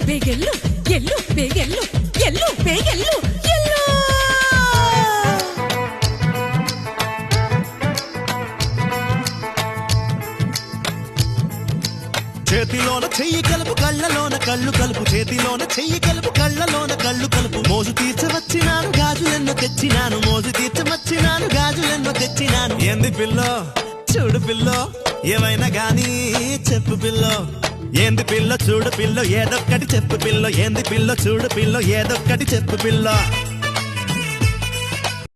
ಬೇಗೆಲ್ಲು ಎಲ್ಲು ಬೇಗೆಲ್ಲು ಎಲ್ಲು ಬೇಗೆಲ್ಲು ಎಲ್ಲು చేతిలోన చెయ్యి కలుపు కళ్ళలోన కళ్ళు కలుపు చేతిలోన చెయ్యి కలుపు కళ్ళలోన కళ్ళు కలుపు మోజు తీర్చవచ్చినాను గాజులెన్నో తెచ్చినాను మోజు తీర్చవచ్చినాను గాజులెన్నో తెచ్చినాను ఏంది పిల్లో చూడు పిల్లో ఏమైనా గానీ చెప్పు పిల్లో ఏంది పిల్ల చూడు పిల్లో ఏదొక్కటి చెప్పు పిల్లో ఏంది పిల్ల చూడు పిల్లో ఏదొక్కటి చెప్పు పిల్ల